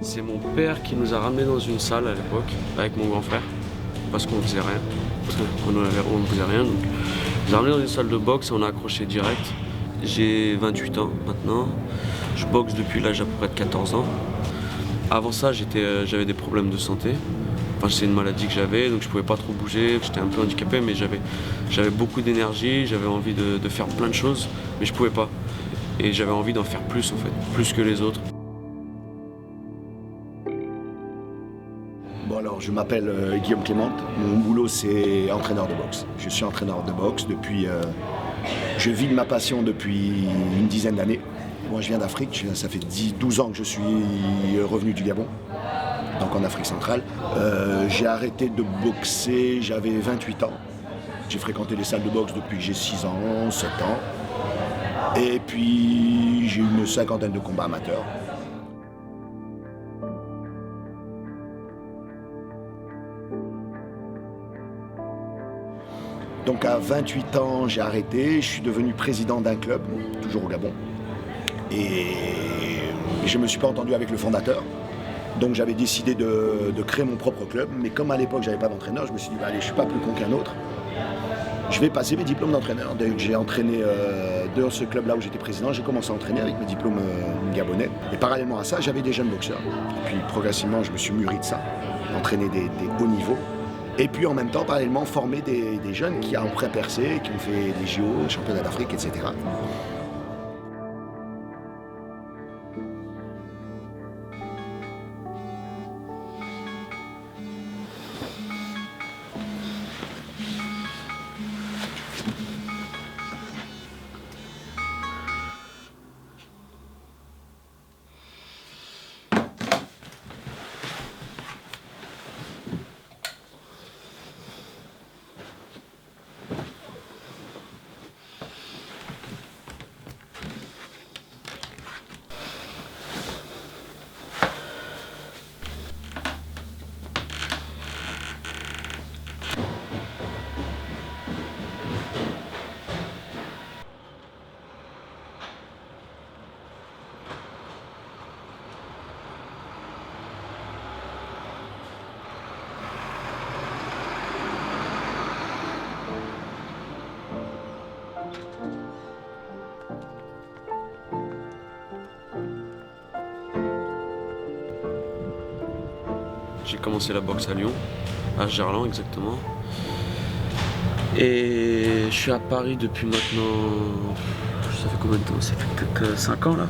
C'est mon père qui nous a ramenés dans une salle à l'époque, avec mon grand frère, parce qu'on faisait rien. Parce qu'on ne faisait rien. Donc, il nous a ramenés dans une salle de boxe et on a accroché direct. J'ai 28 ans maintenant. Je boxe depuis l'âge à peu près de 14 ans. Avant ça, j'avais des problèmes de santé. Enfin, c'est une maladie que j'avais, donc je pouvais pas trop bouger, j'étais un peu handicapé, mais j'avais beaucoup d'énergie, j'avais envie de faire plein de choses, mais je pouvais pas. Et j'avais envie d'en faire plus en fait, plus que les autres. Bon alors, je m'appelle Guillaume Clément. Mon boulot, c'est entraîneur de boxe. Je suis entraîneur de boxe depuis... je vis de ma passion depuis une dizaine d'années. Moi, je viens d'Afrique. Ça fait 12 ans que je suis revenu du Gabon, donc en Afrique centrale. J'ai arrêté de boxer, j'avais 28 ans. J'ai fréquenté les salles de boxe depuis que j'ai 6 ans, 7 ans. Et puis, j'ai eu une cinquantaine de combats amateurs. Donc à 28 ans, j'ai arrêté, je suis devenu président d'un club, toujours au Gabon. Et je ne me suis pas entendu avec le fondateur. Donc j'avais décidé de créer mon propre club. Mais comme à l'époque, je n'avais pas d'entraîneur, je me suis dit, allez, je ne suis pas plus con qu'un autre. Je vais passer mes diplômes d'entraîneur. Dès que j'ai entraîné dans ce club-là où j'étais président, j'ai commencé à entraîner avec mes diplômes gabonais. Et parallèlement à ça, j'avais des jeunes boxeurs. Et puis progressivement, je me suis mûri de ça, d'entraîner des hauts niveaux. Et puis en même temps, parallèlement, former des jeunes qui ont percé, qui ont fait des JO, des championnats d'Afrique, etc. J'ai commencé la boxe à Lyon, à Gerland exactement. Et je suis à Paris depuis maintenant, ça fait combien de temps? Ça fait peut-être 5 ans là.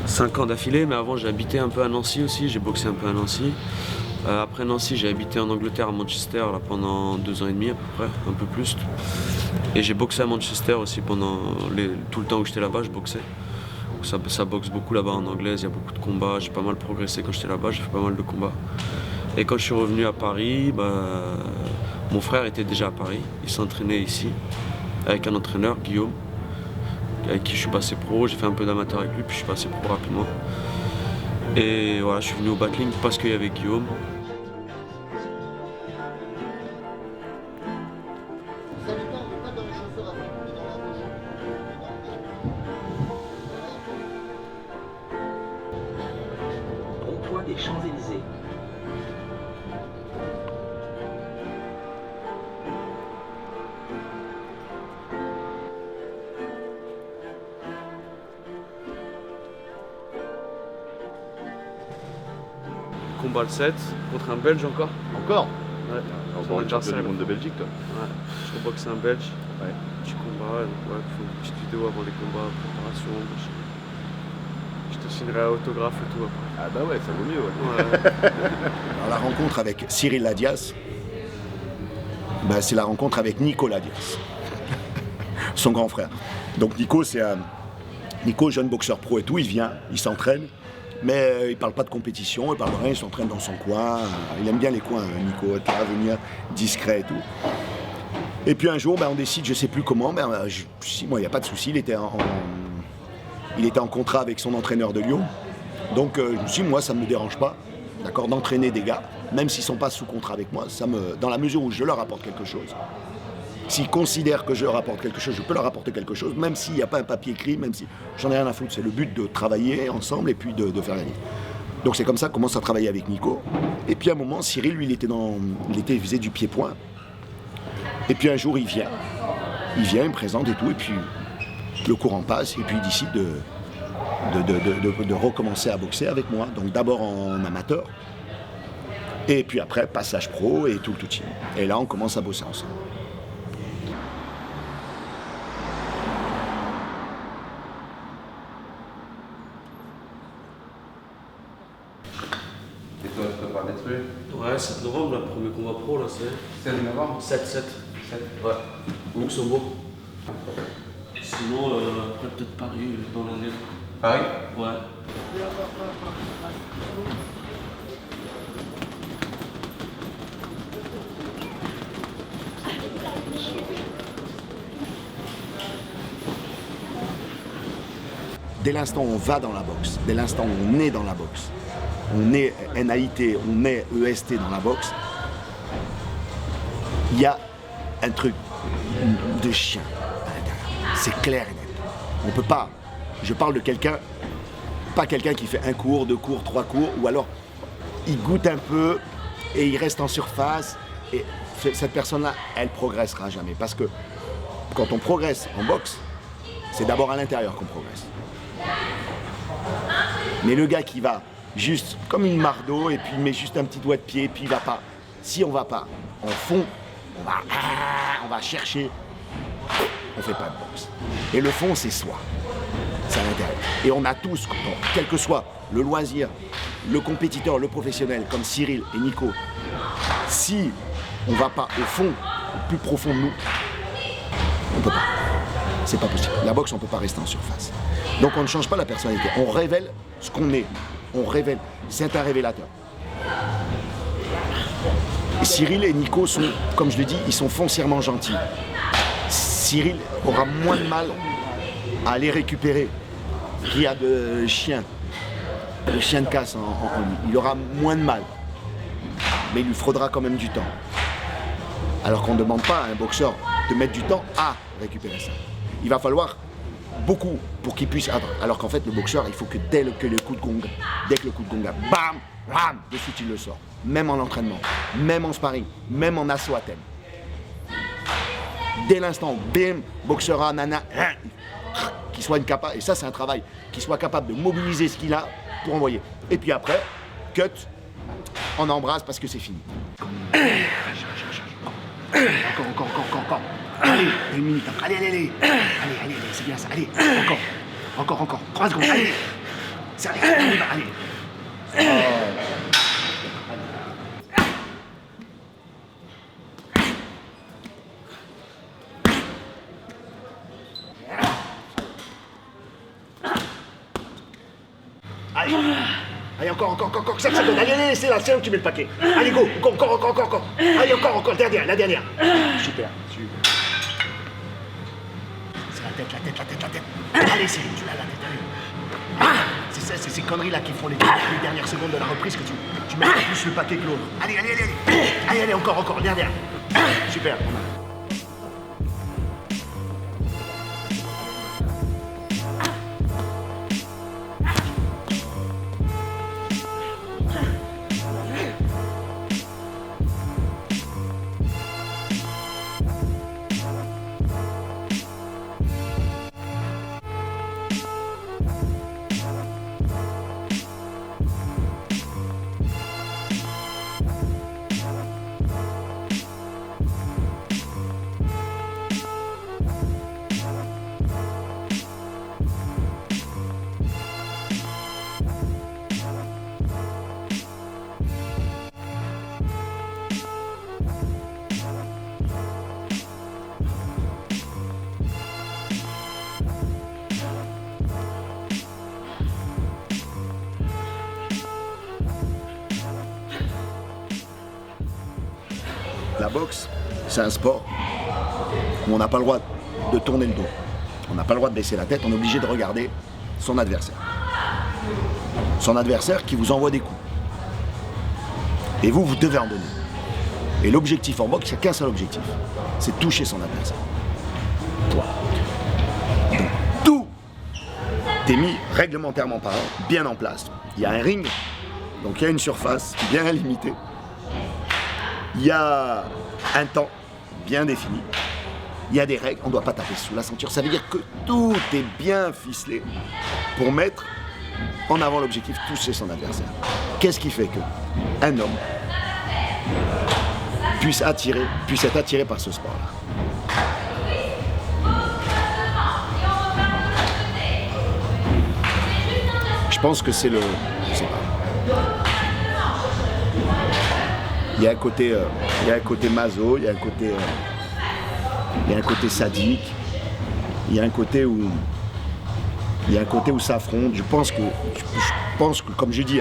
5 ans d'affilée, mais avant j'ai habité un peu à Nancy aussi, j'ai boxé un peu à Nancy. Après Nancy, j'ai habité en Angleterre, à Manchester, là, pendant 2 ans et demi à peu près, un peu plus. Et j'ai boxé à Manchester aussi pendant tout le temps où j'étais là-bas, je boxais. Ça boxe beaucoup là-bas en anglaise, il y a beaucoup de combats, j'ai pas mal progressé quand j'étais là-bas, j'ai fait pas mal de combats. Et quand je suis revenu à Paris, mon frère était déjà à Paris, il s'entraînait ici, avec un entraîneur, Guillaume, avec qui je suis passé pro, j'ai fait un peu d'amateur avec lui, puis je suis passé pro rapidement. Et voilà, je suis venu au Battling parce qu'il y avait Guillaume. Rond-point des Champs-Élysées. Combat le 7 contre un Belge encore. Encore? Ouais. Encore une champion du monde de Belgique, toi. Ouais. Je reboxe un Belge. Ouais. Petit combat, donc ouais, il faut une petite vidéo avant les combats, préparation. Je te signerai un autographe et tout après. Ah bah ouais, ça vaut mieux, ouais. Ouais. Alors, la rencontre avec Cyril Ladias, c'est la rencontre avec Nico Ladias, son grand frère. Donc Nico, c'est Nico, jeune boxeur pro et tout, il vient, il s'entraîne, mais il parle pas de compétition, il parle de rien, il s'entraîne dans son coin. Il aime bien les coins, Nico, à venir discret et tout. Et puis un jour, on décide, je sais plus comment, si, moi, il n'y a pas de souci, il était en contrat avec son entraîneur de Lyon. Donc je me suis dit, moi, ça ne me dérange pas, d'accord, d'entraîner des gars, même s'ils ne sont pas sous contrat avec moi, dans la mesure où je leur apporte quelque chose. S'ils considèrent que je leur apporte quelque chose, je peux leur apporter quelque chose, même s'il n'y a pas un papier écrit, même si j'en ai rien à foutre. C'est le but de travailler ensemble et puis de faire gagner. Donc c'est comme ça qu'on commence à travailler avec Nico. Et puis à un moment, Cyril, lui, il faisait du pied-point. Et puis un jour, il vient, il me présente et tout, et puis le courant passe, et puis il décide de recommencer à boxer avec moi. Donc d'abord en amateur, et puis après, passage pro et tout le team. Et là, on commence à bosser ensemble. Et toi, tu peux pas détruire? Ouais, 7 novembre, le premier combat pro, là, c'est 16 novembre? 7. Ouais, Luxembourg. Sinon, après, peut-être Paris dans l'année. Paris? Ouais. Dès l'instant où on va dans la boxe, dès l'instant où on est dans la boxe, on est NAIT, on est EST dans la boxe, il y a un truc de chien à l'intérieur. C'est clair et net. On peut pas. Je parle de quelqu'un, pas quelqu'un qui fait 1 cours, 2 cours, 3 cours, ou alors il goûte un peu et il reste en surface. Et cette personne-là, elle progressera jamais. Parce que quand on progresse en boxe, c'est d'abord à l'intérieur qu'on progresse. Mais le gars qui va juste comme une mare d'eau et puis il met juste un petit doigt de pied et puis il va pas. Si on va pas en fond, on va chercher, on fait pas de boxe. Et le fond, c'est soi. C'est à l'intérieur. Et on a tous, quel que soit le loisir, le compétiteur, le professionnel, comme Cyril et Nico, si on va pas au fond, au plus profond de nous, on peut pas. C'est pas possible. La boxe, on peut pas rester en surface. Donc on ne change pas la personnalité. On révèle ce qu'on est. On révèle. C'est un révélateur. Et Cyril et Nico sont, comme je le dis, ils sont foncièrement gentils. Cyril aura moins de mal à les récupérer qu'il y a de chiens. Le chien de casse en lui. Il aura moins de mal. Mais il lui faudra quand même du temps. Alors qu'on ne demande pas à un boxeur de mettre du temps à récupérer ça. Il va falloir beaucoup pour qu'il puisse attendre. Alors qu'en fait, le boxeur, il faut que dès que le coup de gong, bam, bam, de suite il le sort. Même en entraînement, même en sparring, même en assaut à thème. Dès l'instant, bim, boxeur à nana, qu'il soit capable, et ça c'est un travail, qu'il soit capable de mobiliser ce qu'il a pour envoyer. Et puis après, cut, on embrasse parce que c'est fini. Encore. Allez, 1 minute. Allez, c'est bien ça. Allez, encore. 3 secondes, allez. Allez, on y va, allez. Allez, encore, 5 secondes. Allez, c'est là où tu mets le paquet. Allez, go, encore. Allez, encore, la dernière. Super. C'est la tête. Allez, c'est tu l'as la tête, allez. C'est ça, c'est ces conneries-là qui font les dernières secondes de la reprise que tu mets plus le paquet que l'autre. Allez, encore, dernière. Super. La boxe, c'est un sport où on n'a pas le droit de tourner le dos. On n'a pas le droit de baisser la tête, on est obligé de regarder son adversaire. Son adversaire qui vous envoie des coups. Et vous devez en donner. Et l'objectif en boxe, il n'y a qu'un seul objectif, c'est toucher son adversaire. Toi. Donc tout est mis réglementairement parlant, bien en place. Il y a un ring Donc il y a une surface bien limitée. Il y a un temps bien défini. Il y a des règles, on ne doit pas taper sous la ceinture. Ça veut dire que tout est bien ficelé pour mettre en avant l'objectif, toucher son adversaire. Qu'est-ce qui fait qu'un homme puisse être attiré par ce sport-là? Je pense que c'est le... Je sais pas. Il y a un côté maso, il y a un côté sadique, il y a un côté où ça affronte. Je pense que, comme je dis,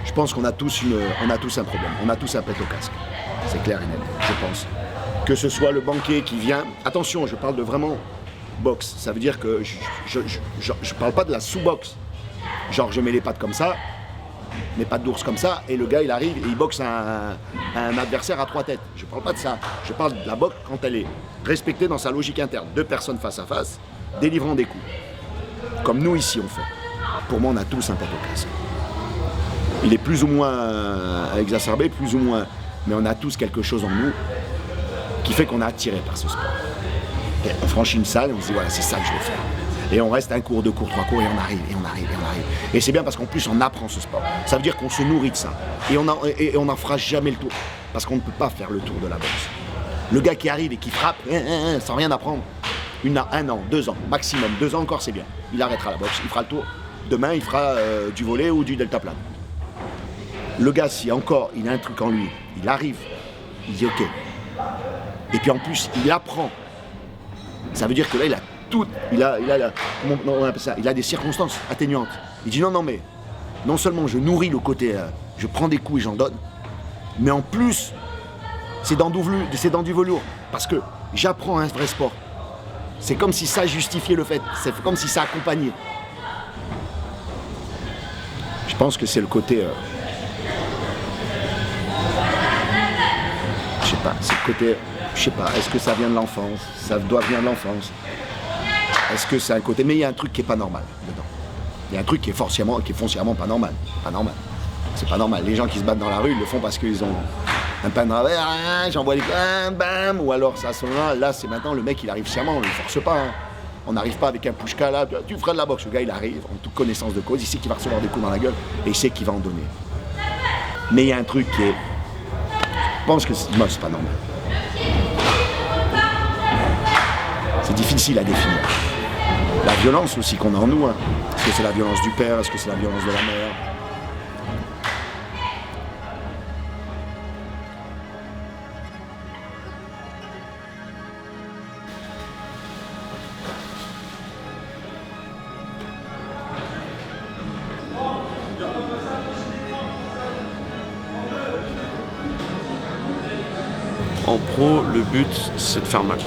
je pense qu'on a tous un problème. On a tous un pet au casque. C'est clair et net, je pense. Que ce soit le banquier qui vient... Attention, je parle de vraiment boxe. Ça veut dire que je parle pas de la sous-boxe. Genre, je mets les pattes comme ça, mes pattes d'ours comme ça, et le gars, il arrive et il boxe un adversaire à 3 têtes. Je parle pas de ça. Je parle de la boxe quand elle est respectée dans sa logique interne. 2 personnes face à face, délivrant des coups. Comme nous, ici, on fait. Pour moi, on a tous un pet au casque. Il est plus ou moins exacerbé, plus ou moins... Mais on a tous quelque chose en nous qui fait qu'on est attiré par ce sport. Et on franchit une salle et on se dit, voilà, c'est ça que je veux faire. Et on reste 1 cours, 2 cours, 3 cours, et on arrive. Et c'est bien parce qu'en plus, on apprend ce sport. Ça veut dire qu'on se nourrit de ça. Et on n'en fera jamais le tour. Parce qu'on ne peut pas faire le tour de la boxe. Le gars qui arrive et qui frappe, sans rien apprendre, 1 an, 2 ans, maximum. 2 ans encore, c'est bien. Il arrêtera la boxe, il fera le tour. Demain, il fera du volley ou du deltaplane. Le gars, si encore il a un truc en lui, il arrive, il dit ok. Et puis en plus, il apprend. Ça veut dire que là, il a tout, il a comment on appelle ça, il a des circonstances atténuantes. Il dit non mais, non seulement je nourris le côté, je prends des coups et j'en donne, mais en plus, c'est dans du velours. Parce que j'apprends un vrai sport. C'est comme si ça justifiait le fait, c'est comme si ça accompagnait. Je pense que c'est le côté... je sais pas, c'est le côté... Je sais pas, est-ce que ça vient de l'enfance? Ça doit venir de l'enfance. Est-ce que c'est un côté... Mais il y a un truc qui est pas normal dedans. Il y a un truc qui est foncièrement pas normal. Pas normal. C'est pas normal. Les gens qui se battent dans la rue, ils le font parce qu'ils ont un pain de travers, j'envoie les... bam, ou alors ça, là, c'est maintenant, le mec, il arrive sciemment, on ne le force pas. On n'arrive pas avec un pushka là, tu feras de la boxe. Le gars, il arrive en toute connaissance de cause, il sait qu'il va recevoir des coups dans la gueule et il sait qu'il va en donner. Mais il y a un truc qui est... Je pense que c'est pas normal. C'est difficile à définir. La violence aussi qu'on a en nous. Est-ce que c'est la violence du père? Est-ce que c'est la violence de la mère? En pro, le but, c'est de faire mal.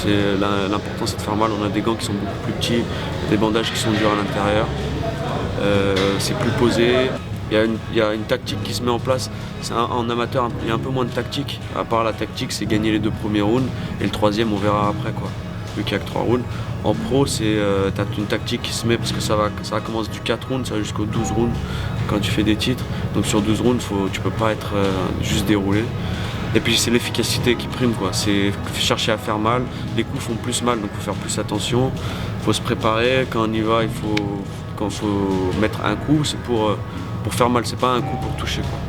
L'important, c'est de faire mal. On a des gants qui sont beaucoup plus petits, des bandages qui sont durs à l'intérieur. C'est plus posé. Il y a une tactique qui se met en place. En amateur, il y a un peu moins de tactique. À part la tactique, c'est gagner les 2 premiers rounds. Et le 3e, on verra après, quoi. Vu qu'il n'y a que 3 rounds. En pro, t'as une tactique qui se met parce que ça commence du 4 rounds, ça va jusqu'au 12 rounds quand tu fais des titres. Donc sur 12 rounds, tu peux pas être juste déroulé. Et puis c'est l'efficacité qui prime, quoi. C'est chercher à faire mal. Les coups font plus mal, donc il faut faire plus attention. Il faut se préparer. Quand on y va, quand il faut mettre un coup, c'est pour faire mal. C'est pas un coup pour toucher, quoi.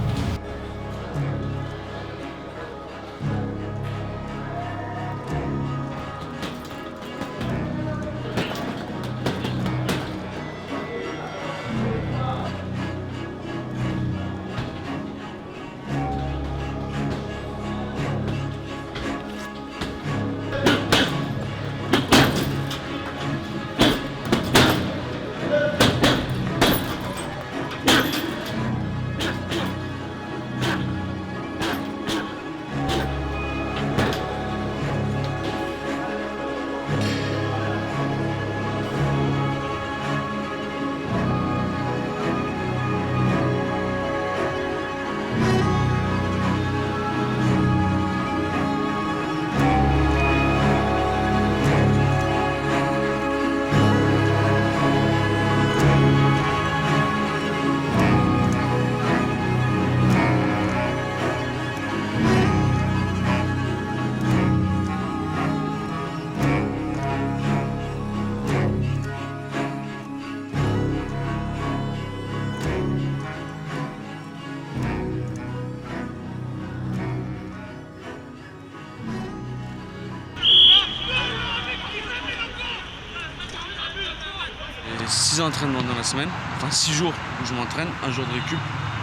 6 entraînements dans la semaine, enfin 6 jours où je m'entraîne, un jour de récup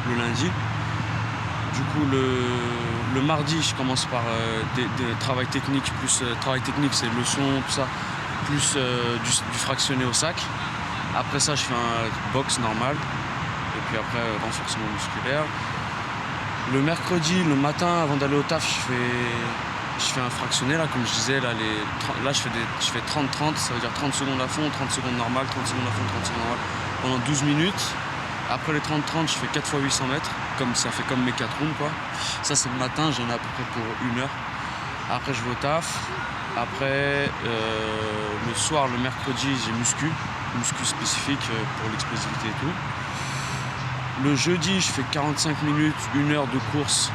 le lundi. Du coup, le mardi, je commence par des travail technique, travail technique, c'est le son, tout ça, plus du fractionné au sac. Après ça, je fais un box normal, et puis après, renforcement musculaire. Le mercredi, le matin, avant d'aller au taf, je fais un fractionné, là, comme je disais, là je fais 30-30, ça veut dire 30 secondes à fond, 30 secondes normales, 30 secondes à fond, 30 secondes normales, pendant 12 minutes. Après les 30-30, je fais 4 fois 800 mètres, ça fait comme mes 4 rounds, quoi. Ça, c'est le matin, j'en ai à peu près pour 1 heure. Après, je vais au taf. Après, le soir, le mercredi, j'ai muscu spécifique pour l'explosivité et tout. Le jeudi, je fais 45 minutes, 1 heure de course,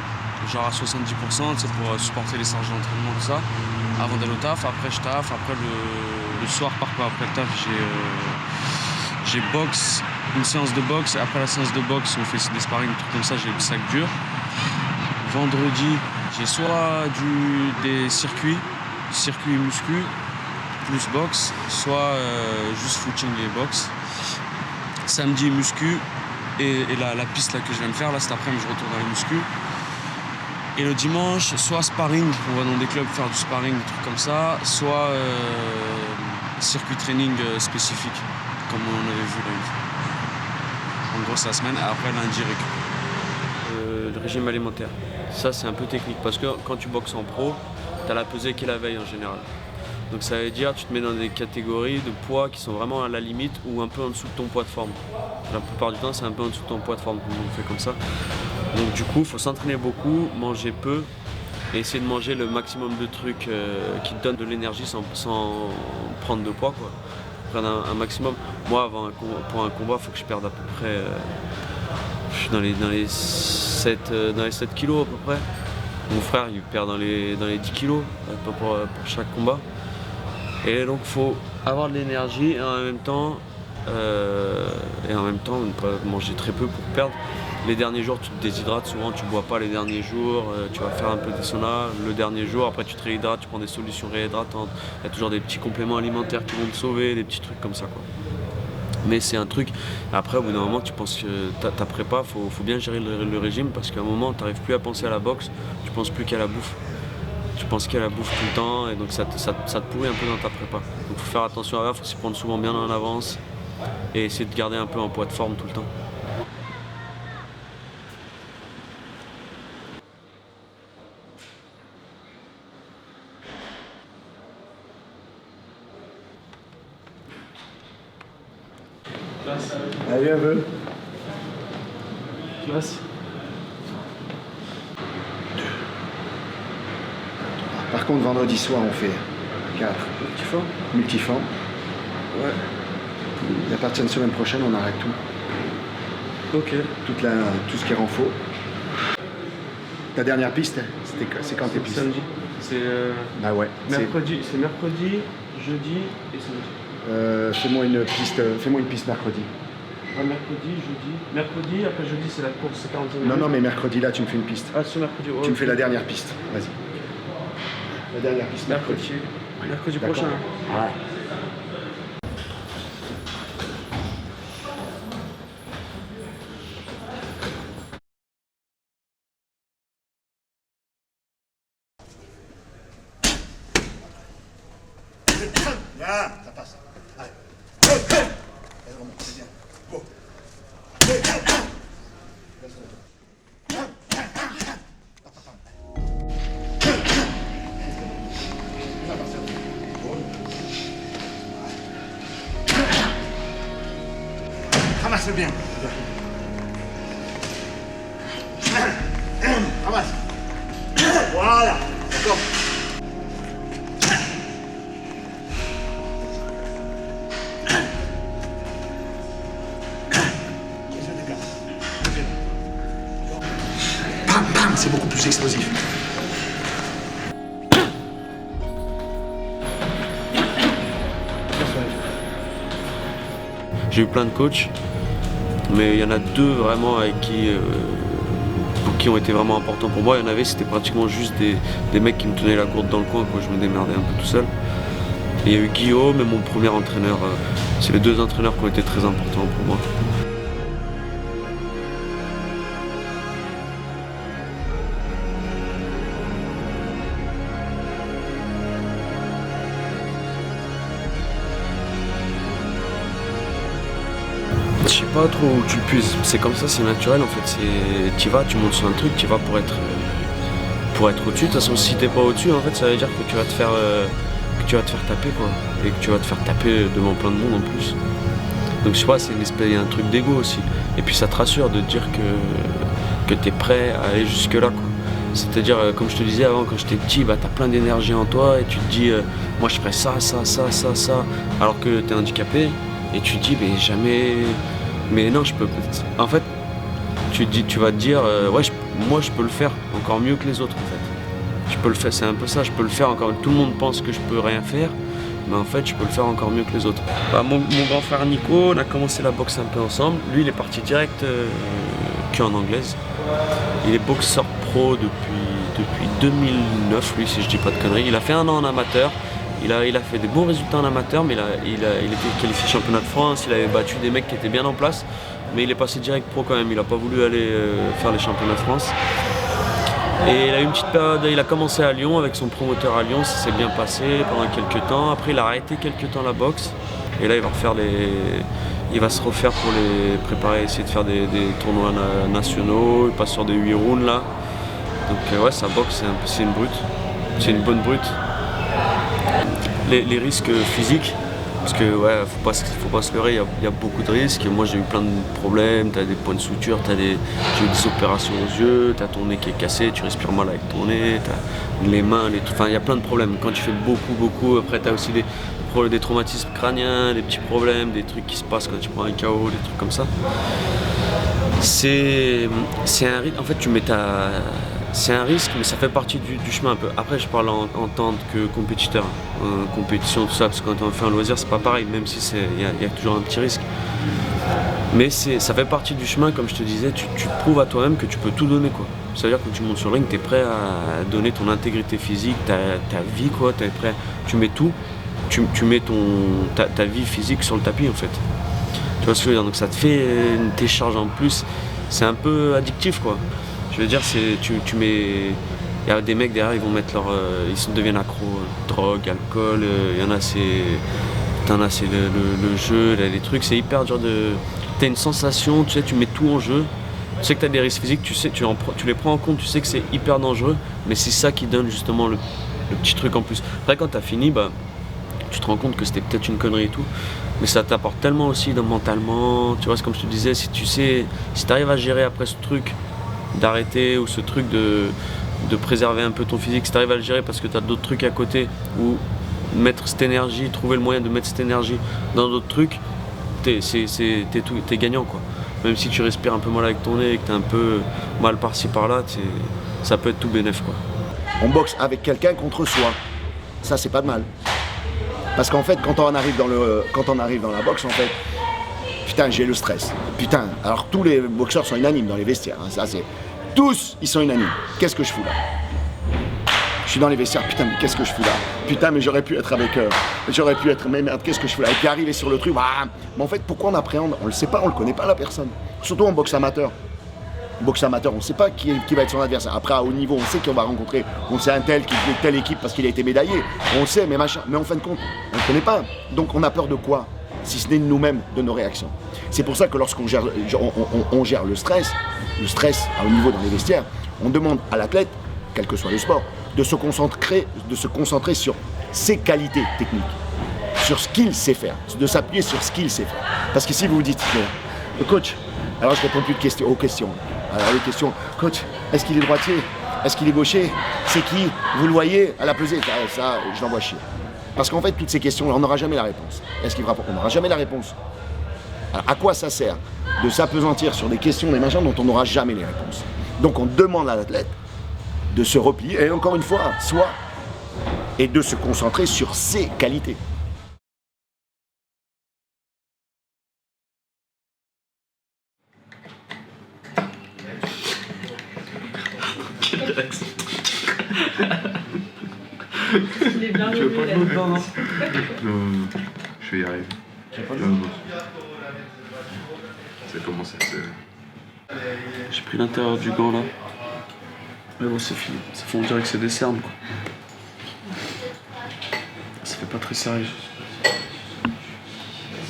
genre à 70%, c'est pour supporter les charges d'entraînement, tout ça, avant d'aller au taf. Après, je taffe. Après, le soir, après le taf, j'ai boxe, une séance de boxe. Après la séance de boxe, on fait des sparring, des trucs comme ça, j'ai le sac dur. Vendredi, j'ai soit des circuits muscu, plus boxe, soit juste footing et boxe. Samedi, muscu. Et la piste là, que je viens de faire, là cet après-midi, je retourne dans les muscu. Et le dimanche, soit sparring, on va dans des clubs faire du sparring, des trucs comme ça, soit circuit training spécifique, comme on avait vu là une fois. En gros, c'est la semaine, et après lundi, récup. Le régime alimentaire, ça c'est un peu technique, parce que quand tu boxes en pro, tu as la pesée qui est la veille en général. Donc ça veut dire que tu te mets dans des catégories de poids qui sont vraiment à la limite ou un peu en dessous de ton poids de forme. La plupart du temps, c'est un peu en dessous de ton poids de forme, comme on fait comme ça. Donc du coup, il faut s'entraîner beaucoup, manger peu et essayer de manger le maximum de trucs qui te donnent de l'énergie sans prendre de poids, quoi. Prendre un maximum. Moi, pour un combat, il faut que je perde à peu près dans les 7 kilos à peu près. Mon frère, il perd dans les 10 kilos pour chaque combat. Et donc, il faut avoir de l'énergie et en même temps, ne pas manger très peu pour perdre. Les derniers jours, tu te déshydrates, souvent tu ne bois pas les derniers jours, tu vas faire un peu des saunas le dernier jour, après tu te réhydrates, tu prends des solutions réhydratantes. Il y a toujours des petits compléments alimentaires qui vont te sauver, des petits trucs comme ça, quoi. Mais c'est un truc, après au bout d'un moment tu penses que ta prépa, faut bien gérer le régime parce qu'à un moment tu n'arrives plus à penser à la boxe, tu penses plus qu'à la bouffe. Tu penses qu'à la bouffe tout le temps et donc ça te pourrit un peu dans ta prépa. Donc faut faire attention à ça, faut s'y prendre souvent bien en avance et essayer de garder un peu en poids de forme tout le temps. Allez, un peu. Classe. Par contre, vendredi soir, on fait 4 multiformes. Ouais. Et à partir de la semaine prochaine, on arrête tout. Ok. Tout ce qui est renfort. Ta dernière piste, c'est quand tes pistes? Samedi. C'est Bah ouais. mercredi, jeudi et samedi. Fais-moi une piste mercredi. Mercredi, jeudi. Mercredi, après jeudi, c'est la course, c'est 45 minutes. Non, mais mercredi, là, tu me fais une piste. Ah, ce mercredi, ouais. Tu me fais la dernière piste, vas-y. La dernière piste, mercredi. Mercredi D'accord. prochain. Ouais. Bien, ça passe. Allez. Allez, remonte, c'est bien. Go. Ramasse bien. Ramasse. Voilà. D'accord. Bam, bam, c'est beaucoup plus explosif. J'ai eu plein de coachs, mais il y en a deux vraiment avec qui ont été vraiment importants pour moi. Il y en avait, c'était pratiquement juste des mecs qui me tenaient la gourde dans le coin, quoi. Je me démerdais un peu tout seul. Et il y a eu Guillaume et mon premier entraîneur. C'est les 2 entraîneurs qui ont été très importants pour moi. Je sais pas trop où tu le puises, c'est comme ça, c'est naturel en fait. Tu vas, tu montes sur un truc, tu vas pour être au-dessus. De toute façon, si t'es pas au-dessus, en fait, ça veut dire que tu vas te faire taper quoi, et que tu vas te faire taper devant plein de monde en plus. Donc je sais pas, c'est une espèce, il y a un truc d'ego aussi. Et puis ça te rassure de te dire que t'es prêt à aller jusque là quoi. C'est-à-dire, comme je te disais avant, quand j'étais petit, bah, t'as plein d'énergie en toi et tu te dis, moi je ferais ça, alors que t'es handicapé et tu te dis, mais jamais. Mais non, je peux. En fait, tu vas te dire, ouais, moi je peux le faire encore mieux que les autres en fait. Je peux le faire, c'est un peu ça, je peux le faire encore. Tout le monde pense que je peux rien faire, mais en fait, je peux le faire encore mieux que les autres. Bah, mon grand frère Nico, on a commencé la boxe un peu ensemble. Lui, il est parti direct qu'en anglaise. Il est boxeur pro depuis 2009, lui, si je dis pas de conneries. Il a fait 1 an en amateur. Il a fait des bons résultats en amateur, mais il était qualifié championnat de France, il avait battu des mecs qui étaient bien en place, mais il est passé direct pro quand même, il n'a pas voulu aller faire les championnats de France. Et il a eu une petite période, il a commencé à Lyon avec son promoteur à Lyon, ça s'est bien passé pendant quelques temps. Après il a arrêté quelques temps la boxe, et là il va se refaire pour les préparer, essayer de faire des tournois nationaux, il passe sur des 8 rounds là. Donc ouais, sa boxe c'est une brute, c'est une bonne brute. Les risques physiques, parce que ouais, faut pas se leurrer, il y a beaucoup de risques. Moi j'ai eu plein de problèmes, t'as des points de suture, j'ai eu des opérations aux yeux, t'as ton nez qui est cassé, tu respires mal avec ton nez, t'as les mains, enfin il y a plein de problèmes. Quand tu fais beaucoup, après t'as aussi des traumatismes crâniens, des petits problèmes, des trucs qui se passent quand tu prends un KO, des trucs comme ça. C'est un risque, en fait c'est un risque, mais ça fait partie du chemin un peu. Après, je parle en tant que compétiteur, compétition, tout ça, parce que quand on fait un loisir, c'est pas pareil, même si il y a toujours un petit risque. Mais ça fait partie du chemin, comme je te disais, tu te prouves à toi-même que tu peux tout donner, quoi. Ça veut dire que quand tu montes sur le ring, tu es prêt à donner ton intégrité physique, ta vie, quoi. Tu es prêt, tu mets tout, tu mets ta vie physique sur le tapis, en fait. Tu vois ce que je veux dire? Donc ça te fait une décharge en plus. C'est un peu addictif, quoi. Je veux dire, tu mets. Il y a des mecs derrière, ils vont mettre ils deviennent accros, drogue, alcool, il y en a, c'est le jeu, les trucs, c'est hyper dur de. T'as une sensation, tu sais, tu mets tout en jeu. Tu sais que t'as des risques physiques, tu sais, tu les prends en compte, tu sais que c'est hyper dangereux, mais c'est ça qui donne justement le petit truc en plus. Après, quand t'as fini, bah, tu te rends compte que c'était peut-être une connerie et tout, mais ça t'apporte tellement aussi mentalement. Tu vois, c'est comme je te disais, si t'arrives à gérer après ce truc d'arrêter ou ce truc de préserver un peu ton physique, si tu arrives à le gérer parce que tu as d'autres trucs à côté ou mettre cette énergie, trouver le moyen de mettre cette énergie dans d'autres trucs, t'es gagnant quoi. Même si tu respires un peu mal avec ton nez et que tu es un peu mal par-ci par-là, ça peut être tout bénef quoi. On boxe avec quelqu'un contre soi, ça c'est pas de mal. Parce qu'en fait quand on arrive dans la boxe en fait, putain, j'ai le stress. Putain, alors tous les boxeurs sont unanimes dans les vestiaires. Hein, ça c'est. Tous, ils sont unanimes. Qu'est-ce que je fous là? Je suis dans les vestiaires. Putain, mais qu'est-ce que je fous là? Putain, mais j'aurais pu être avec eux. J'aurais pu être. Mais merde, qu'est-ce que je fous là? Et puis arriver sur le truc. Bah, mais en fait, pourquoi on appréhende? On le sait pas, on le connaît pas la personne. Surtout en boxe amateur. Boxe amateur, on ne sait pas qui va être son adversaire. Après, à haut niveau, on sait qu'on va rencontrer. On sait un tel qui joue telle équipe parce qu'il a été médaillé. On le sait, mais machin. Mais en fin de compte, on ne le connaît pas. Donc on a peur de quoi? Si ce n'est de nous-mêmes, de nos réactions. C'est pour ça que lorsqu'on gère, on gère le stress à haut niveau dans les vestiaires, on demande à l'athlète, quel que soit le sport, de se concentrer sur ses qualités techniques, sur ce qu'il sait faire, de s'appuyer sur ce qu'il sait faire. Parce que si vous vous dites, coach, alors je réponds plus aux questions. Alors les questions, coach, est-ce qu'il est droitier? Est-ce qu'il est gaucher? C'est qui? Vous le voyez à la pesée? Ça, je l'envoie chier. Parce qu'en fait, toutes ces questions-là, on n'aura jamais la réponse. Est-ce qu'il frappe? On n'aura jamais la réponse. Alors, à quoi ça sert de s'appesantir sur des questions, des machins dont on n'aura jamais les réponses? Donc, on demande à l'athlète de se replier, et encore une fois, soi, et de se concentrer sur ses qualités. Il est bien revenu là-dedans. Non, je vais y arriver. Ça commence à se... J'ai pris l'intérieur du gant là. Mais bon, c'est fini. Ça fait on dirait que c'est des cernes quoi. Ça fait pas très sérieux. Parce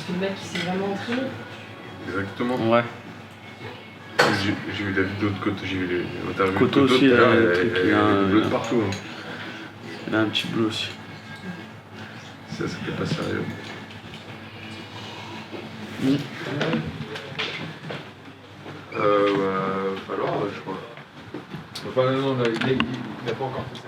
que le mec il s'est vraiment entraîné. Exactement. Ouais. J'ai vu la vidéo de Koto, j'ai vu les interviews de Koto aussi, tout à l'heure, il a un bleu de partout. Hein. Il a un petit bleu aussi. Ça fait pas sérieux. Va falloir, je crois. Enfin, non, il n'a pas encore fait ça.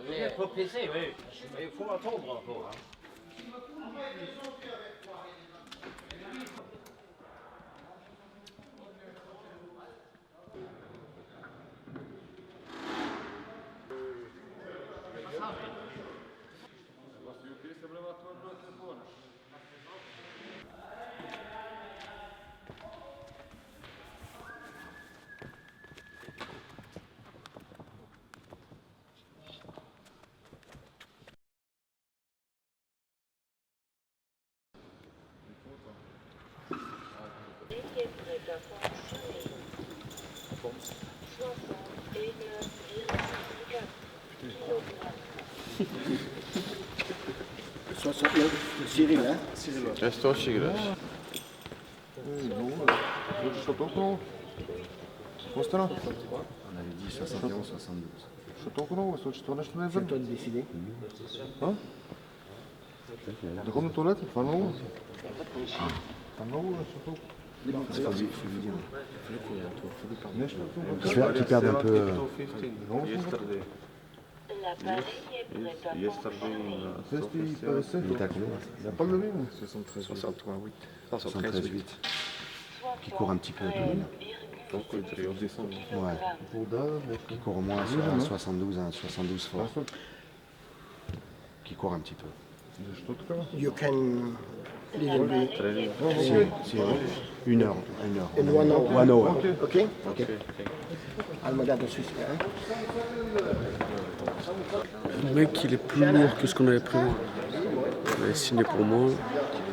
Il faut presser, oui. Mais il faut attendre encore. Hein. Cyril, hein? Reste en chigre. On avait dit 71, 72. C'est toi de décider. Il faut lui dire. Qui perd un peu. Il est à combien? 73, 8. Qui court un petit peu. Donc il redescend. Ouais. Qui court au moins à 72, hein, 72 fort. Qui court un petit peu. You can little bit Si, une heure. in 1 hour. 1 hour. Okay? Okay. I'll make that the Swiss, hein? Le mec il est plus lourd que ce qu'on avait prévu. Il avait signé pour moi.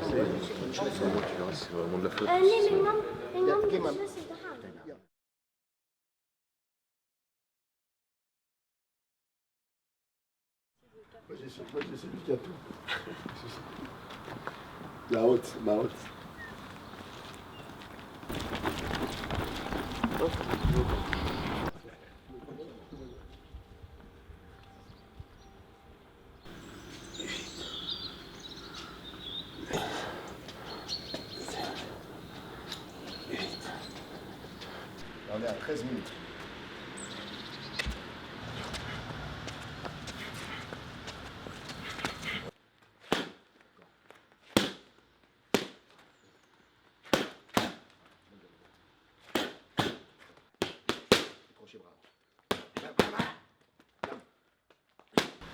Tu verras, c'est vraiment de la faute. J'ai celui qui a tout. La haute, ma haute. On est à 13 minutes.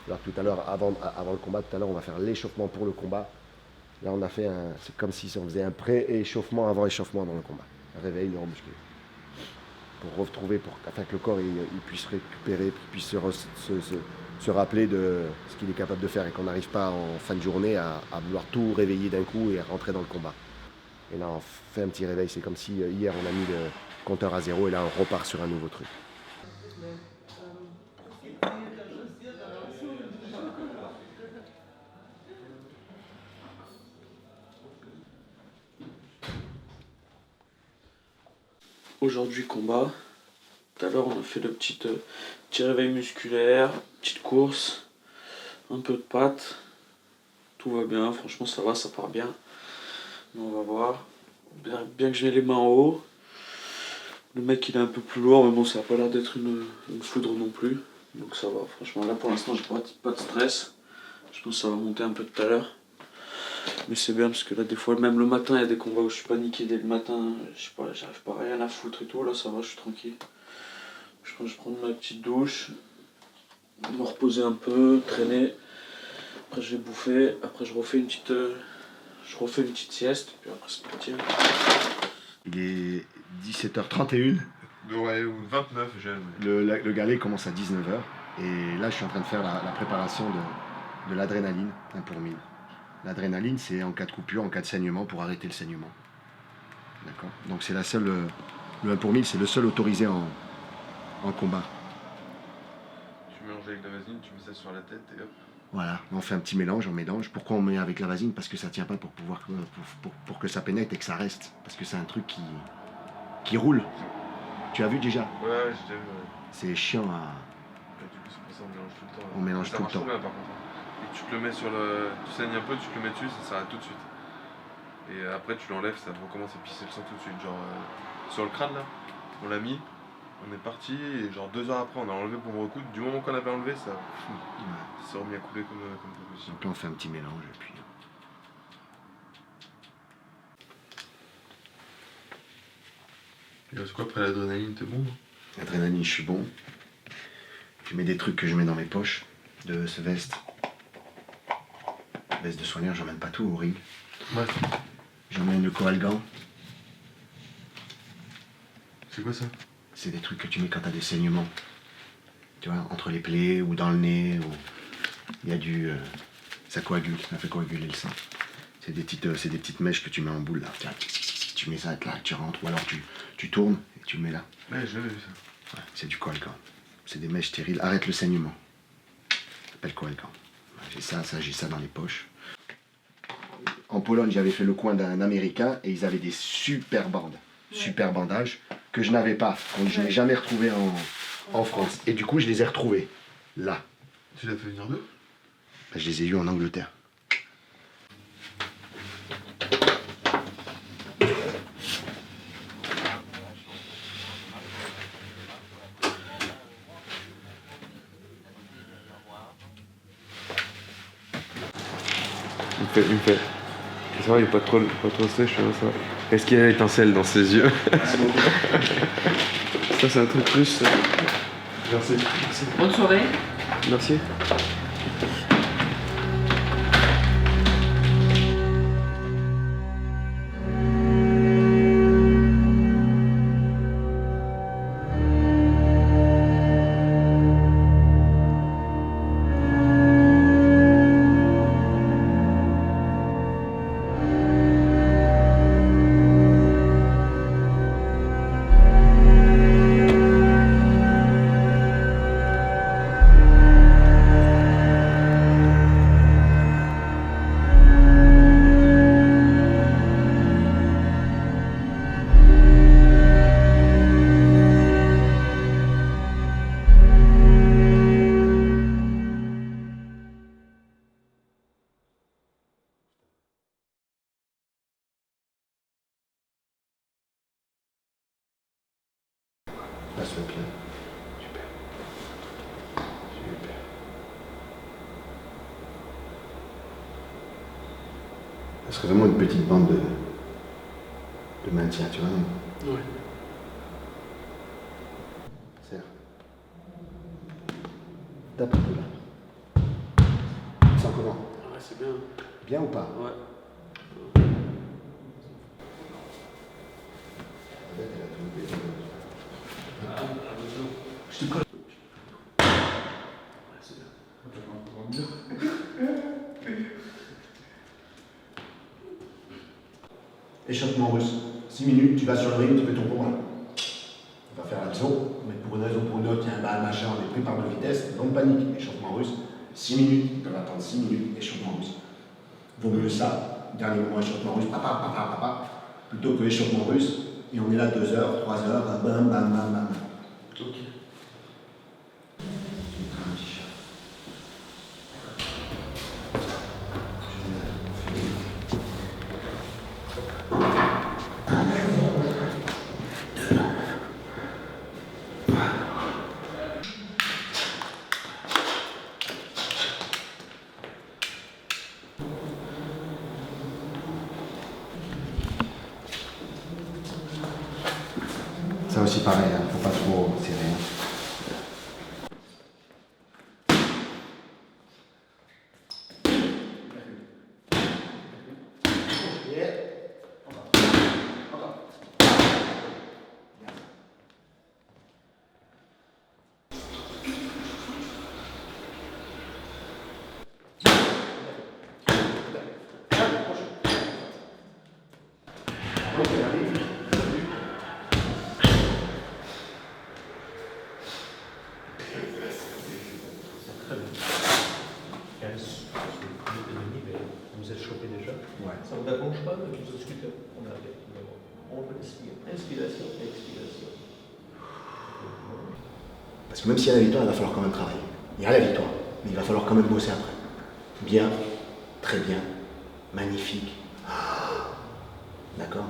Alors tout à l'heure, avant le combat, tout à l'heure, on va faire l'échauffement pour le combat. Là, on a fait c'est comme si on faisait un pré-échauffement avant échauffement dans le combat. Un réveil neuromusculaire. Pour retrouver, afin que le corps il puisse récupérer, puisse se rappeler de ce qu'il est capable de faire et qu'on n'arrive pas en fin de journée à vouloir tout réveiller d'un coup et à rentrer dans le combat. Et là, on fait un petit réveil. C'est comme si hier, on a mis le compteur à 0 et là, on repart sur un nouveau truc. Aujourd'hui combat. Tout à l'heure on a fait le petit réveil musculaire, petite course, un peu de pattes. Tout va bien, franchement ça va, ça part bien. Mais on va voir. Bien que j'ai les mains en haut. Le mec il est un peu plus lourd mais bon ça n'a pas l'air d'être une foudre non plus. Donc ça va, franchement là pour l'instant j'ai pas de stress. Je pense que ça va monter un peu tout à l'heure. Mais c'est bien parce que là, des fois, même le matin, il y a des combats où je suis paniqué dès le matin. Je sais pas, j'arrive pas à rien à foutre et tout. Là, ça va, je suis tranquille. Je prends ma petite douche, me reposer un peu, traîner. Après, je vais bouffer. Après, je refais une petite sieste. Puis après, c'est parti. Il est 17h31. Ouais, ou 29, j'aime. Le galet commence à 19h. Et là, je suis en train de faire la préparation de l'adrénaline, 1 pour 1000. L'adrénaline, c'est en cas de coupure, en cas de saignement, pour arrêter le saignement. D'accord. Donc c'est la seule. Le 1 pour 1000, c'est le seul autorisé en combat. Tu mélanges avec la vaseline, tu mets ça sur la tête et hop. Voilà, on fait un petit mélange, on mélange. Pourquoi on met avec la vasine? Parce que ça tient pas pour que ça pénètre et que ça reste. Parce que c'est un truc qui roule. Tu as vu déjà? Ouais, j'ai déjà vu. Ouais. C'est chiant à. Et du coup, c'est pour ça qu'on mélange tout le temps. On mélange tout le temps. Ça marche bien par contre. Et tu te le mets sur le. Tu saignes un peu, tu te le mets dessus, ça s'arrête tout de suite. Et après, tu l'enlèves, ça recommence à pisser le sang tout de suite. Genre, sur le crâne là, on l'a mis, on est parti, et genre 2 heures après, on a enlevé pour me recoudre. Du moment qu'on avait enlevé, ça s'est remis à couler comme possible. Donc là, on fait un petit mélange et puis. Et c'est quoi après l'adrénaline, t'es bon? L'adrénaline, je suis bon. Je mets des trucs que je mets dans mes poches de ce veste. Veste de soigneur, j'emmène pas tout au ring. Ouais. J'emmène le coalgan. C'est quoi ça? C'est des trucs que tu mets quand t'as des saignements. Tu vois, entre les plaies ou dans le nez. Ou... Il y a du. Ça coagule, ça fait coaguler le sang. C'est des petites mèches que tu mets en boule là. Tu mets ça là, tu rentres. Ou alors tu tournes et tu le mets là. Ouais, j'avais vu ça. Ouais, c'est du coalgan. C'est des mèches stériles. Arrête le saignement. Ça s'appelle coalgan. J'ai ça dans les poches. En Pologne, j'avais fait le coin d'un Américain et ils avaient des super bandes, super bandages que je n'avais pas, que je n'ai jamais retrouvé en France. Et du coup, je les ai retrouvés là. Tu l'as fait venir d'eux? Ben, je les ai eus en Angleterre. Il me fait. Ça va, il est pas trop sèche, ça va. Est-ce qu'il y a l'étincelle dans ses yeux? Ça, c'est un truc russe. Merci. Bonne soirée. Merci. Passe le pied. Super. Super. Ça serait vraiment une petite bande de maintien, tu vois. Ouais. Serre. Tape un peu là. Tu te sens comment? Ouais, c'est bien. Bien ou pas? Ouais. Échauffement russe. 6 minutes, tu vas sur le ring, tu fais ton combat. On va faire l'abso, mais pour une raison ou pour une autre, il y a un bas, machin, on est pris par de vitesse, donc panique. Échauffement russe, 6 minutes, tu vas attendre 6 minutes, échauffement russe. Vaut mieux ça, dernier moment, échauffement russe, papa, plutôt que échauffement russe, et on est là 2 heures, 3 heures, bam, bam, bam, bam. Ok. Ça aussi pareil, hein, faut pas trop serrer. Hein. Vous êtes chopé déjà? Ouais. Ça vous dérange pas de discuter? On arrête. On respire. Inspiration, expiration. Parce que même s'il y a la victoire, il va falloir quand même travailler. Il y a la victoire, mais il va falloir quand même bosser après. Bien, très bien, magnifique. Ah, d'accord?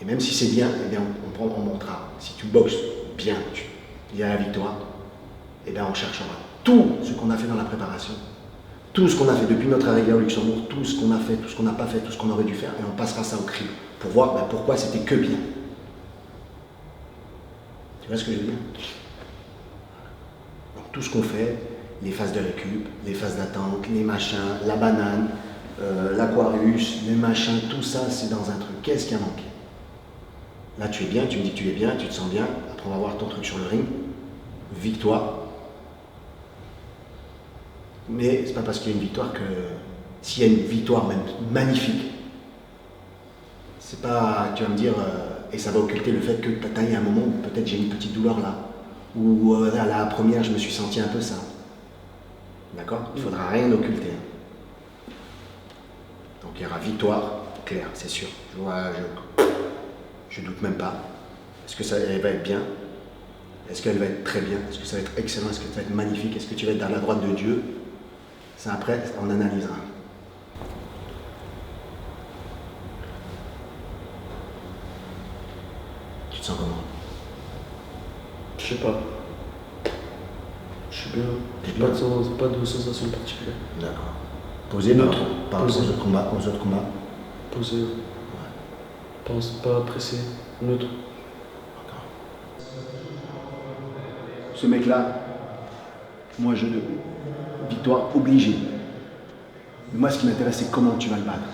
Et même si c'est bien, eh bien on montera. Si tu boxes bien, il y a la victoire, eh bien on cherchera tout ce qu'on a fait dans la préparation, tout ce qu'on a fait depuis notre arrivée au Luxembourg, tout ce qu'on a fait, tout ce qu'on n'a pas fait, tout ce qu'on aurait dû faire, et on passera ça au crible pour voir pourquoi c'était que bien. Tu vois ce que je veux dire? Donc tout ce qu'on fait, les phases de récup, les phases d'attente, les machins, la banane, l'Aquarius, les machins, tout ça c'est dans un truc. Qu'est-ce qui a manqué? Là tu es bien, tu me dis que tu es bien, tu te sens bien, après on va voir ton truc sur le ring, victoire. Mais c'est pas parce qu'il y a une victoire que... S'il y a une victoire même magnifique, c'est pas, tu vas me dire, et ça va occulter le fait que il y a un moment où peut-être j'ai une petite douleur là, ou à la première je me suis senti un peu ça. D'accord? Il faudra rien occulter. Donc il y aura victoire, clair, c'est sûr. Je doute même pas. Est-ce que elle va être bien? Est-ce qu'elle va être très bien? Est-ce que ça va être excellent? Est-ce que ça va être magnifique? Est-ce que tu vas être dans la droite de Dieu? Ça après, on analysera. Tu te sens comment? Je sais pas. Je suis bien. J'ai pas de sensation particulière. D'accord. Posé neutre. Par rapport aux autres combats. Posé. Ouais. Pas pressé. Neutre. D'accord. Ce mec-là, moi victoire obligée. Mais moi ce qui m'intéresse c'est comment tu vas le battre.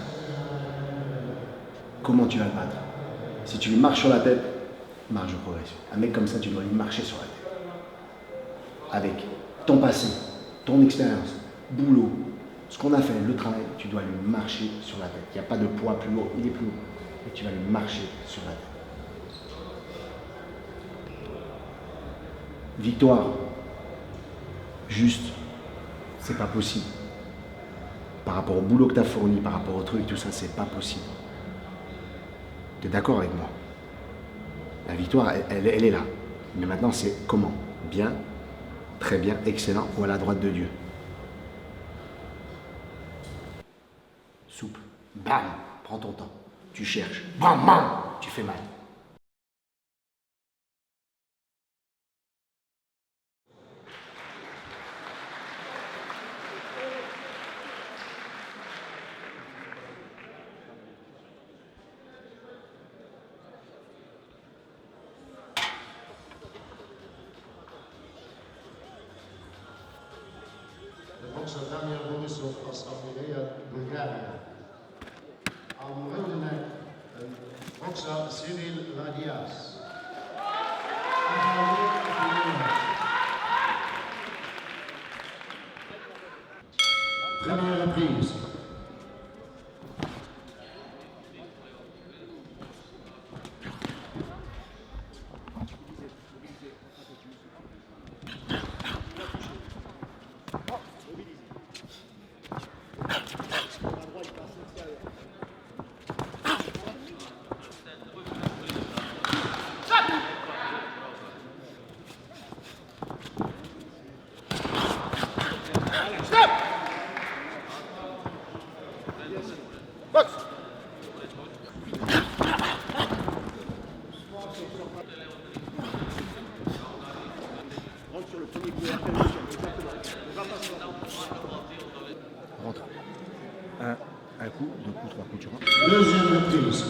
Comment tu vas le battre. Si tu lui marches sur la tête, marge de progression. Un mec comme ça, tu dois lui marcher sur la tête. Avec ton passé, ton expérience, boulot, ce qu'on a fait, le travail, tu dois lui marcher sur la tête. Il n'y a pas de poids plus lourd, il est plus lourd. Et tu vas lui marcher sur la tête. Victoire. Juste, c'est pas possible. Par rapport au boulot que tu as fourni, par rapport au truc, tout ça, c'est pas possible. Tu es d'accord avec moi? La victoire, elle est là. Mais maintenant, c'est comment? Bien, très bien, excellent ou à la droite de Dieu? Souple. Bam! Prends ton temps. Tu cherches. Bam, bam! Tu fais mal. Boxer Daniel Borisov als afgeweerd Bulgarije. Aan Wildenek, boxer Cyril Ladias. Première prise. Rentre. Un coup, deux coups, trois coups, tu rentres. Deuxième reprise.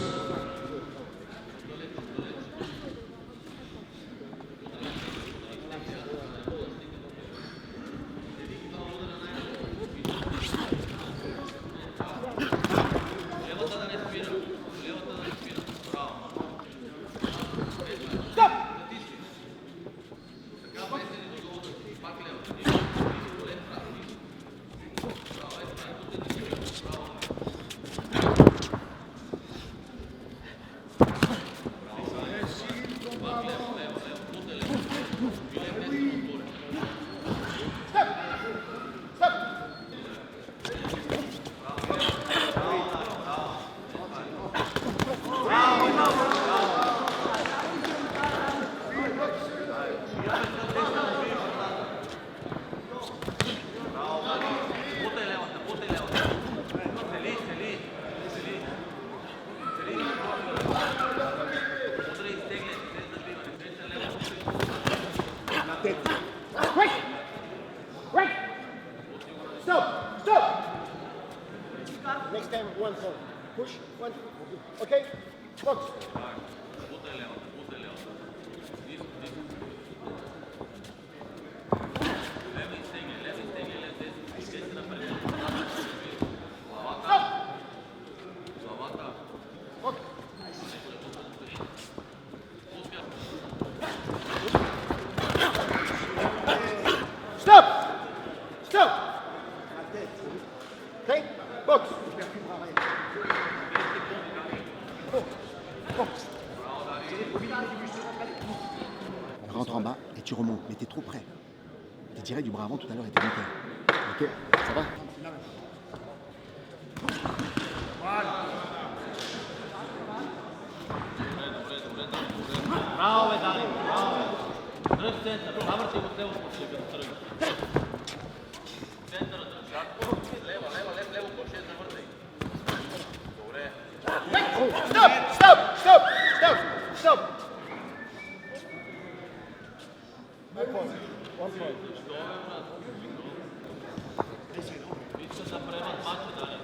Next time, one point. Push, one, okay? Box. Stop! Stop! Okay? Box. Rentre en bas et tu remontes, mais t'es trop près. T'es tiré du bras avant tout à l'heure et t'es monté. Ok, ça va? Bravo, Dani, bravo. Drž centar, zavrti u levo po sebi, trgi. Centar, levo po šest, zavrti. Dobre. Stop! Stop! Stop! Stop! Stop! One point. One point. Visto da prema mače dalje.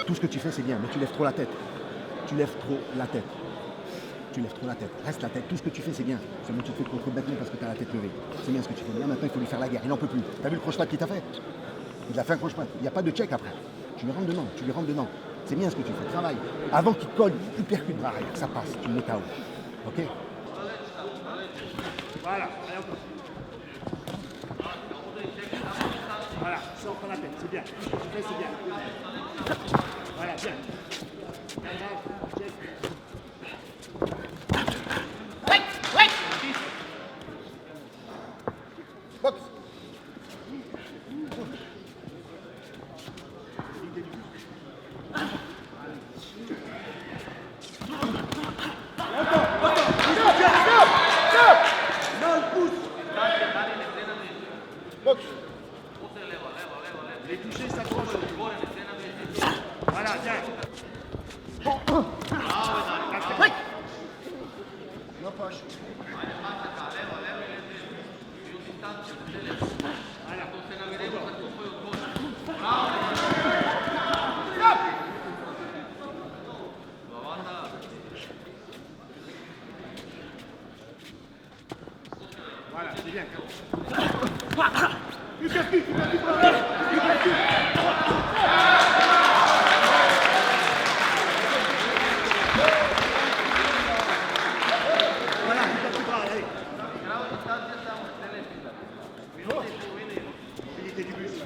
Tout ce que tu fais, c'est bien, mais tu lèves trop la tête. Tu lèves trop la tête. Tu lèves trop la tête. Reste la tête. Tout ce que tu fais, c'est bien. Seulement tu te fais contre bêtement parce que tu as la tête levée. C'est bien ce que tu fais. Là, maintenant, il faut lui faire la guerre. Il n'en peut plus. T'as vu le croche-patte qu'il t'a fait? Il a fait un croche-patte. Il n'y a pas de check après. Tu lui rentres dedans. Tu lui rentres dedans. C'est bien ce que tu fais. Travaille. Avant qu'il colle, il percute bras arrière. Ça passe. Tu le mets KO. Ok? Voilà. Allez, encore. Voilà. Sors pas la tête. C'est bien. Tout ce que tu fais, c'est bien. Voilà, bien. c'est bien. Voilà, tu bras, allez. Mobilité du bus.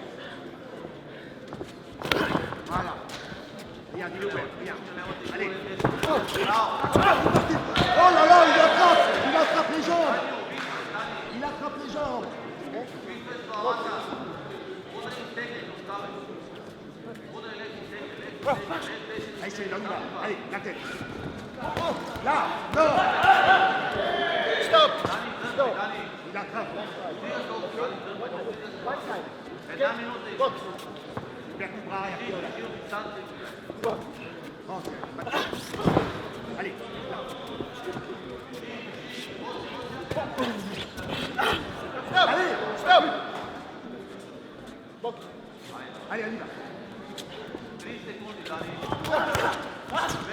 Voilà. Regarde, il est ouvert, regarde. Allez. Oh là là, il attrape les jambes. Il attrape les jambes. Allez, c'est là, allez, la tête. Là, non. Stop. Stop. Il attrape. Vers le bras arrière. Allez. Allez, stop. Allez, on y va.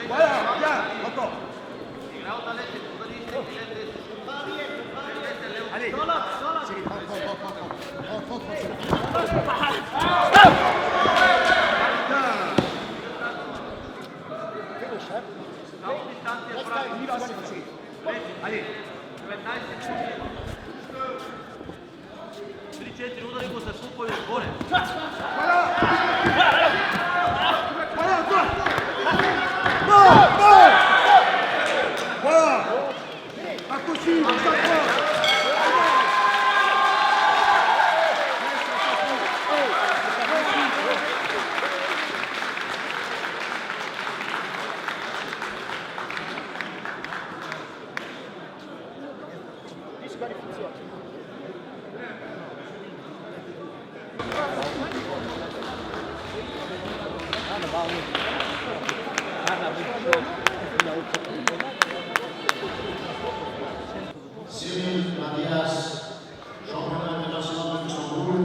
Voilà, bien, encore. Allez, Cyril, rentre, allez. 3-4 udari go sa skupaju gore. Voilà. Impossible, on s'approche. Cyril Ladias, championnat international de Istanbul,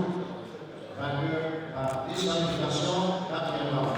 vainqueur par disqualification, 4e round.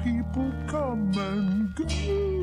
People come and go.